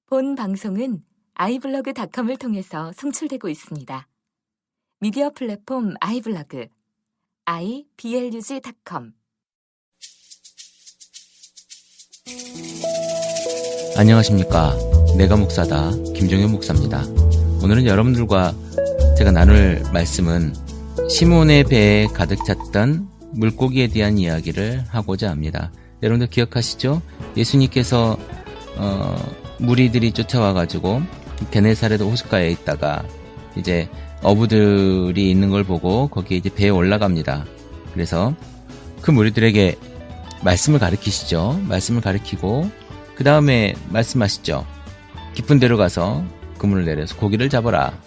본 방송은 iblog.com을 통해서 송출되고 있습니다. 미디어 플랫폼 iblog, iblog.com. 안녕하십니까. 내가 목사다. 김종현 목사입니다. 오늘은 여러분들과 제가 나눌 말씀은 시몬의 배에 가득 찼던 물고기에 대한 이야기를 하고자 합니다. 여러분들 기억하시죠? 예수님께서 무리들이 쫓아와가지고 게네사렛 호숫가에 있다가 이제 어부들이 있는 걸 보고 거기에 이제 배에 올라갑니다. 그래서 그 무리들에게 말씀을 가르치시죠. 말씀을 가르치고 그 다음에 말씀하시죠. 깊은 데로 가서 그물을 내려서 고기를 잡아라.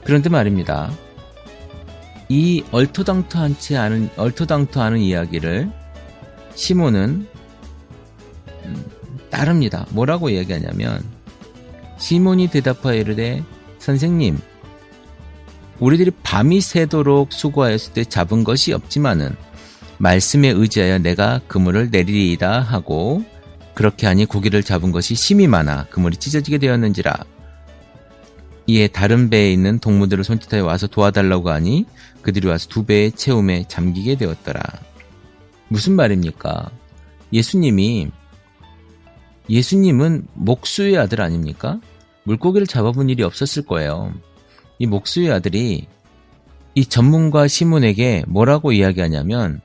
그런데 말입니다. 이 얼토당토하지 않은 이야기를 시몬은 따릅니다. 뭐라고 이야기하냐면 시몬이 대답하여 이르되 선생님, 우리들이 밤이 새도록 수고하였을 때 잡은 것이 없지만은 말씀에 의지하여 내가 그물을 내리리이다 하고 그렇게 하니 고기를 잡은 것이 심이 많아 그물이 찢어지게 되었는지라. 이에 다른 배에 있는 동무들을 손짓하여 와서 도와달라고 하니 그들이 와서 두 배의 채움에 잠기게 되었더라. 무슨 말입니까? 예수님은 목수의 아들 아닙니까? 물고기를 잡아본 일이 없었을 거예요. 이 목수의 아들이 이 전문가 시몬에게 뭐라고 이야기하냐면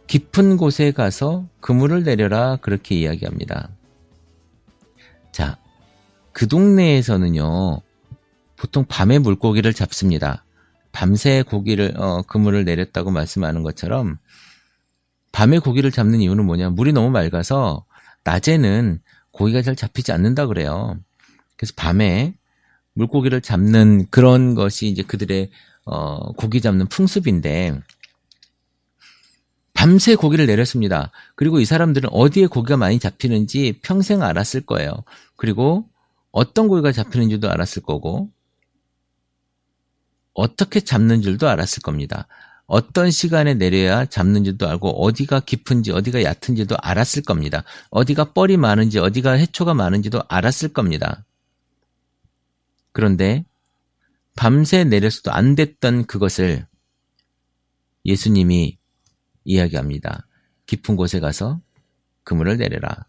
깊은 곳에 가서 그물을 내려라 그렇게 이야기합니다. 자, 그 동네에서는요 보통 밤에 물고기를 잡습니다. 밤새 그물을 내렸다고 말씀하는 것처럼 밤에 고기를 잡는 이유는 뭐냐? 물이 너무 맑아서 낮에는 고기가 잘 잡히지 않는다 그래요. 그래서 밤에 물고기를 잡는 그런 것이 이제 그들의 고기 잡는 풍습인데 밤새 고기를 내렸습니다. 그리고 이 사람들은 어디에 고기가 많이 잡히는지 평생 알았을 거예요. 그리고 어떤 고기가 잡히는 줄도 알았을 거고 어떻게 잡는 줄도 알았을 겁니다. 어떤 시간에 내려야 잡는 줄도 알고 어디가 깊은지 어디가 얕은지도 알았을 겁니다. 어디가 뻘이 많은지 어디가 해초가 많은지도 알았을 겁니다. 그런데 밤새 내려서도 안 됐던 그것을 예수님이 이야기합니다. 깊은 곳에 가서 그물을 내려라.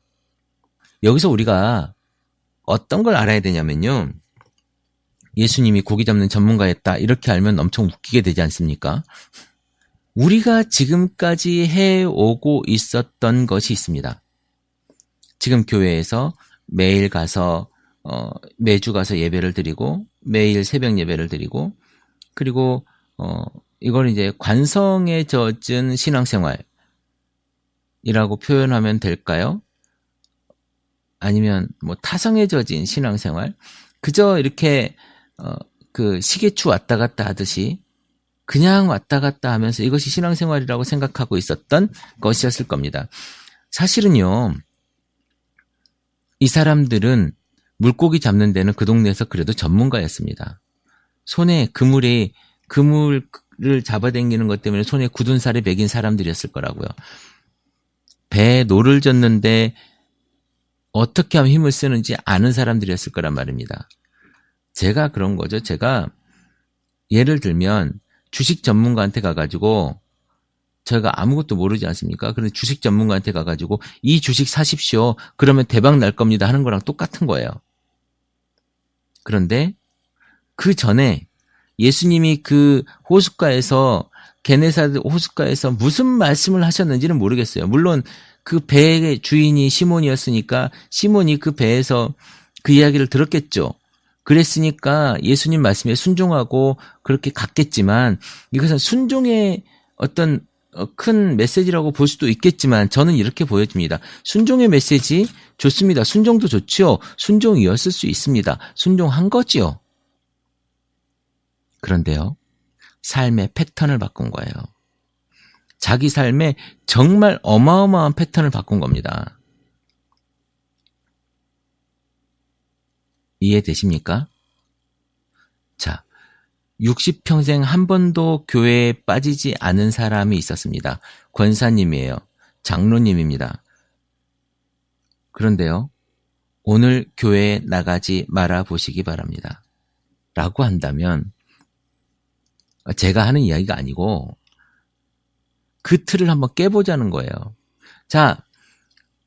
여기서 우리가 어떤 걸 알아야 되냐면요. 예수님이 고기 잡는 전문가였다. 이렇게 알면 엄청 웃기게 되지 않습니까? 우리가 지금까지 해오고 있었던 것이 있습니다. 지금 교회에서 매일 가서 매주 가서 예배를 드리고 매일 새벽 예배를 드리고 그리고 이걸 이제 관성에 젖은 신앙생활이라고 표현하면 될까요? 아니면 뭐 타성에 젖은 신앙생활? 그저 이렇게 그 시계추 왔다 갔다 하듯이 그냥 왔다 갔다 하면서 이것이 신앙생활이라고 생각하고 있었던 것이었을 겁니다. 사실은요, 이 사람들은 물고기 잡는 데는 그 동네에서 그래도 전문가였습니다. 손에 그물을 잡아당기는 것 때문에 손에 굳은 살이 배긴 사람들이었을 거라고요. 배에 노를 젓는데 어떻게 하면 힘을 쓰는지 아는 사람들이었을 거란 말입니다. 제가 그런 거죠. 제가 예를 들면 주식 전문가한테 가가지고 제가 아무것도 모르지 않습니까? 그런데 주식 전문가한테 가가지고 이 주식 사십시오. 그러면 대박 날 겁니다 하는 거랑 똑같은 거예요. 그런데 그 전에 예수님이 그 호숫가에서 게네사렛 호숫가에서 무슨 말씀을 하셨는지는 모르겠어요. 물론 그 배의 주인이 시몬이었으니까 시몬이 그 배에서 그 이야기를 들었겠죠. 그랬으니까 예수님 말씀에 순종하고 그렇게 갔겠지만 이것은 순종의 어떤 큰 메시지라고 볼 수도 있겠지만 저는 이렇게 보여집니다. 순종의 메시지 좋습니다. 순종도 좋지요. 순종이었을 수 있습니다. 순종한 거지요. 그런데요. 삶의 패턴을 바꾼 거예요. 자기 삶에 정말 어마어마한 패턴을 바꾼 겁니다. 이해되십니까? 자, 60평생 한 번도 교회에 빠지지 않은 사람이 있었습니다. 권사님이에요. 장로님입니다. 그런데요, 오늘 교회에 나가지 말아 보시기 바랍니다. 라고 한다면 제가 하는 이야기가 아니고 그 틀을 한번 깨보자는 거예요. 자,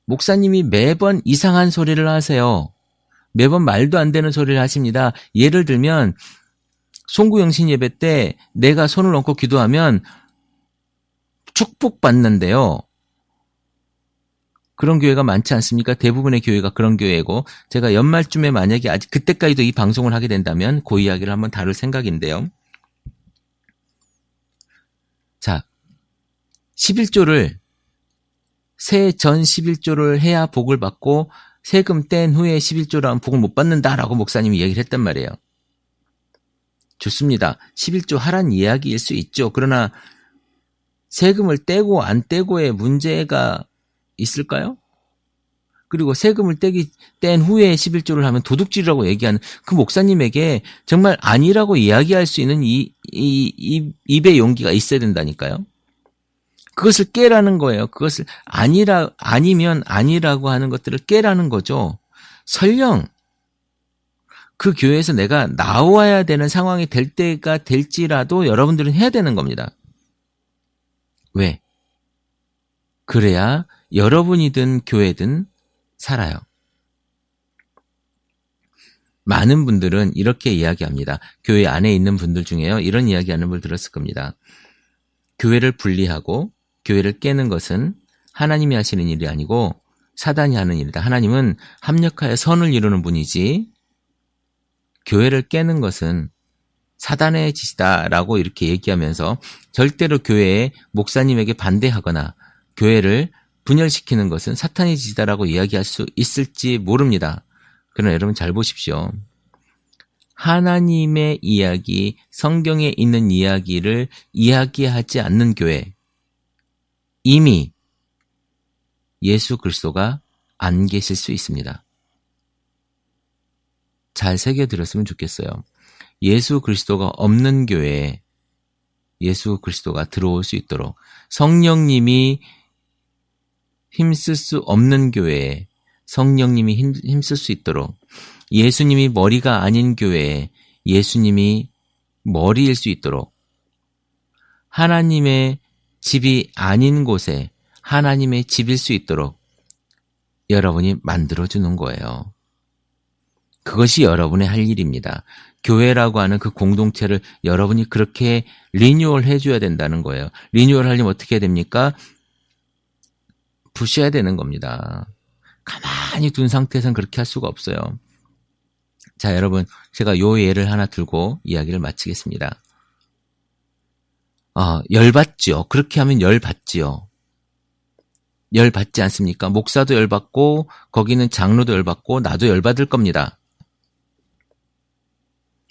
목사님이 매번 이상한 소리를 하세요. 매번 말도 안 되는 소리를 하십니다. 예를 들면 송구영신 예배 때 내가 손을 얹고 기도하면 축복받는데요. 그런 교회가 많지 않습니까? 대부분의 교회가 그런 교회고, 제가 연말쯤에 만약에 아직 그때까지도 이 방송을 하게 된다면 그 이야기를 한번 다룰 생각인데요. 자, 11조를 새해 전 11조를 해야 복을 받고 세금 뗀 후에 11조를 하면 복을 못 받는다라고 목사님이 얘기를 했단 말이에요. 좋습니다. 11조 하란 이야기일 수 있죠. 그러나 세금을 떼고 안 떼고의 문제가 있을까요? 그리고 세금을 뗀 후에 11조를 하면 도둑질이라고 얘기하는 그 목사님에게 정말 아니라고 이야기할 수 있는 입의 용기가 있어야 된다니까요. 그것을 깨라는 거예요. 그것을 아니면 아니라고 하는 것들을 깨라는 거죠. 설령 그 교회에서 내가 나와야 되는 상황이 될 때가 될지라도 여러분들은 해야 되는 겁니다. 왜? 그래야 여러분이든 교회든 살아요. 많은 분들은 이렇게 이야기합니다. 교회 안에 있는 분들 중에요. 이런 이야기하는 분 들었을 겁니다. 교회를 분리하고 교회를 깨는 것은 하나님이 하시는 일이 아니고 사단이 하는 일이다. 하나님은 합력하여 선을 이루는 분이지 교회를 깨는 것은 사단의 짓이다라고 이렇게 얘기하면서 절대로 교회에 목사님에게 반대하거나 교회를 분열시키는 것은 사탄의 짓이다라고 이야기할 수 있을지 모릅니다. 그러나 여러분 잘 보십시오. 하나님의 이야기, 성경에 있는 이야기를 이야기하지 않는 교회, 이미 예수 그리스도가 안 계실 수 있습니다. 잘 새겨들었으면 좋겠어요. 예수 그리스도가 없는 교회에 예수 그리스도가 들어올 수 있도록, 성령님이 힘쓸 수 없는 교회에 성령님이 힘쓸 수 있도록, 예수님이 머리가 아닌 교회에 예수님이 머리일 수 있도록, 하나님의 집이 아닌 곳에 하나님의 집일 수 있도록 여러분이 만들어주는 거예요. 그것이 여러분의 할 일입니다. 교회라고 하는 그 공동체를 여러분이 그렇게 리뉴얼 해줘야 된다는 거예요. 리뉴얼 하려면 어떻게 해야 됩니까? 부셔야 되는 겁니다. 가만히 둔 상태에서는 그렇게 할 수가 없어요. 자, 여러분, 제가 요 예를 하나 들고 이야기를 마치겠습니다. 열받죠. 그렇게 하면 열받지요. 열받지 않습니까? 목사도 열받고 거기는 장로도 열받고 나도 열받을 겁니다.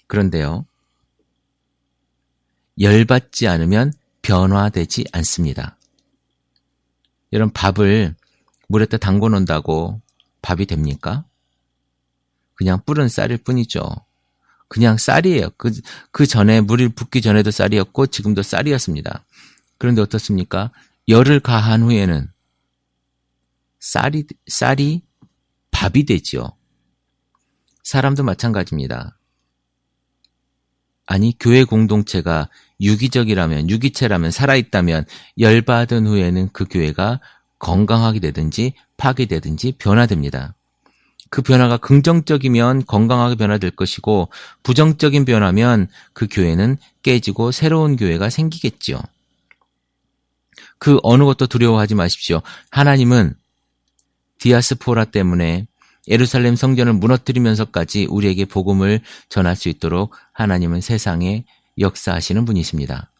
그런데요, 열받지 않으면 변화되지 않습니다. 여러분, 밥을 물에다 담궈 놓는다고 밥이 됩니까? 그냥 불은 쌀일 뿐이죠. 그냥 쌀이에요. 그 전에 물이 붓기 전에도 쌀이었고 지금도 쌀이었습니다. 그런데 어떻습니까? 열을 가한 후에는 쌀이 밥이 되지요. 사람도 마찬가지입니다. 아니, 교회 공동체가 유기체라면 살아있다면 열받은 후에는 그 교회가 건강하게 되든지 파괴되든지 변화됩니다. 그 변화가 긍정적이면 건강하게 변화될 것이고 부정적인 변화면 그 교회는 깨지고 새로운 교회가 생기겠지요. 그 어느 것도 두려워하지 마십시오. 하나님은 디아스포라 때문에 예루살렘 성전을 무너뜨리면서까지 우리에게 복음을 전할 수 있도록 하나님은 세상에 역사하시는 분이십니다.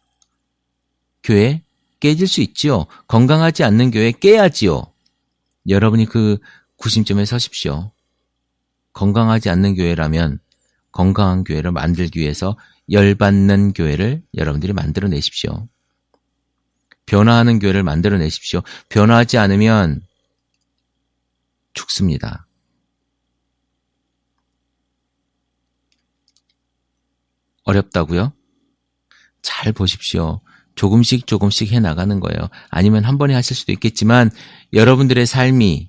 교회 깨질 수 있지요. 건강하지 않는 교회 깨야지요. 여러분이 그 구심점에 서십시오. 건강하지 않는 교회라면 건강한 교회를 만들기 위해서 열받는 교회를 여러분들이 만들어내십시오. 변화하는 교회를 만들어내십시오. 변화하지 않으면 죽습니다. 어렵다고요? 잘 보십시오. 조금씩 해나가는 거예요. 아니면 한 번에 하실 수도 있겠지만 여러분들의 삶이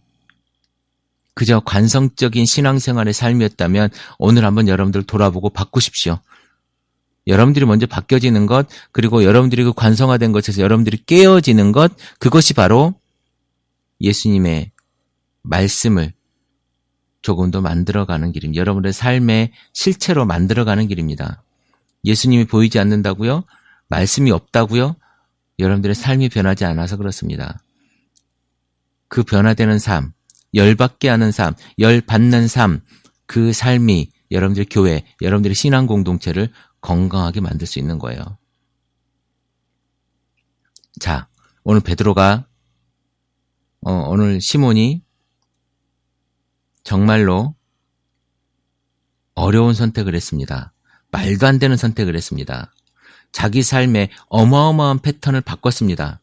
그저 관성적인 신앙생활의 삶이었다면 오늘 한번 여러분들 돌아보고 바꾸십시오. 여러분들이 먼저 바뀌어지는 것, 그리고 여러분들이 그 관성화된 것에서 여러분들이 깨어지는 것, 그것이 바로 예수님의 말씀을 조금 더 만들어가는 길입니다. 여러분의 삶의 실체로 만들어가는 길입니다. 예수님이 보이지 않는다고요? 말씀이 없다고요? 여러분들의 삶이 변하지 않아서 그렇습니다. 그 변화되는 삶, 열받게 하는 삶, 열받는 삶, 그 삶이 여러분들의 교회, 여러분들의 신앙 공동체를 건강하게 만들 수 있는 거예요. 자, 오늘 베드로가 오늘 시몬이 정말로 어려운 선택을 했습니다. 말도 안 되는 선택을 했습니다. 자기 삶의 어마어마한 패턴을 바꿨습니다.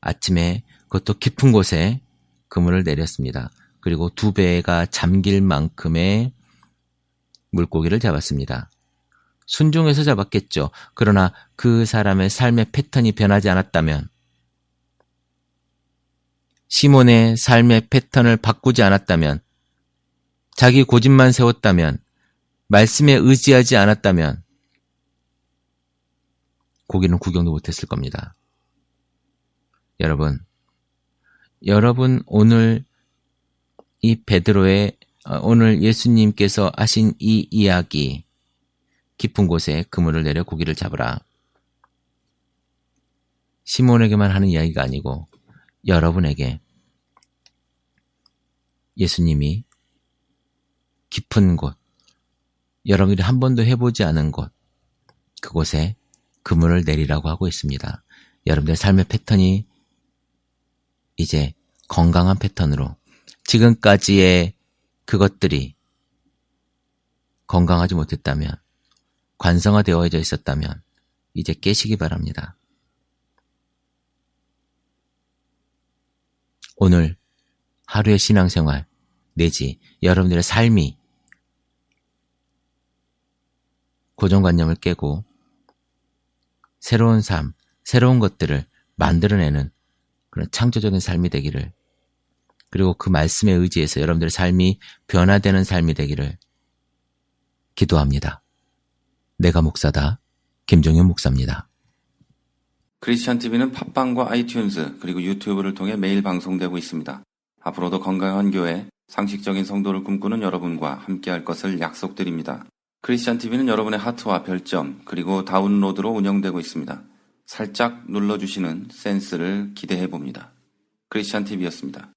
아침에 그것도 깊은 곳에 그물을 내렸습니다. 그리고 2배가 잠길 만큼의 물고기를 잡았습니다. 순종해서 잡았겠죠. 그러나 그 사람의 삶의 패턴이 변하지 않았다면, 시몬의 삶의 패턴을 바꾸지 않았다면, 자기 고집만 세웠다면, 말씀에 의지하지 않았다면 고기는 구경도 못했을 겁니다. 여러분 오늘 이 베드로의 오늘 예수님께서 하신 이 이야기, 깊은 곳에 그물을 내려 고기를 잡으라, 시몬에게만 하는 이야기가 아니고 여러분에게 예수님이 깊은 곳, 여러분들이 한 번도 해보지 않은 곳, 그곳에 그물을 내리라고 하고 있습니다. 여러분들의 삶의 패턴이 이제 건강한 패턴으로, 지금까지의 그것들이 건강하지 못했다면, 관성화되어져 있었다면 이제 깨시기 바랍니다. 오늘 하루의 신앙생활 내지 여러분들의 삶이 고정관념을 깨고 새로운 삶, 새로운 것들을 만들어내는 그런 창조적인 삶이 되기를, 그리고 그 말씀에 의지해서 여러분들의 삶이 변화되는 삶이 되기를 기도합니다. 내가 목사다. 김종현 목사입니다. 크리스찬 TV는 팟빵과 아이튠즈 그리고 유튜브를 통해 매일 방송되고 있습니다. 앞으로도 건강한 교회, 상식적인 성도를 꿈꾸는 여러분과 함께할 것을 약속드립니다. 크리스찬 TV는 여러분의 하트와 별점 그리고 다운로드로 운영되고 있습니다. 살짝 눌러주시는 센스를 기대해봅니다. 크리스찬 TV였습니다.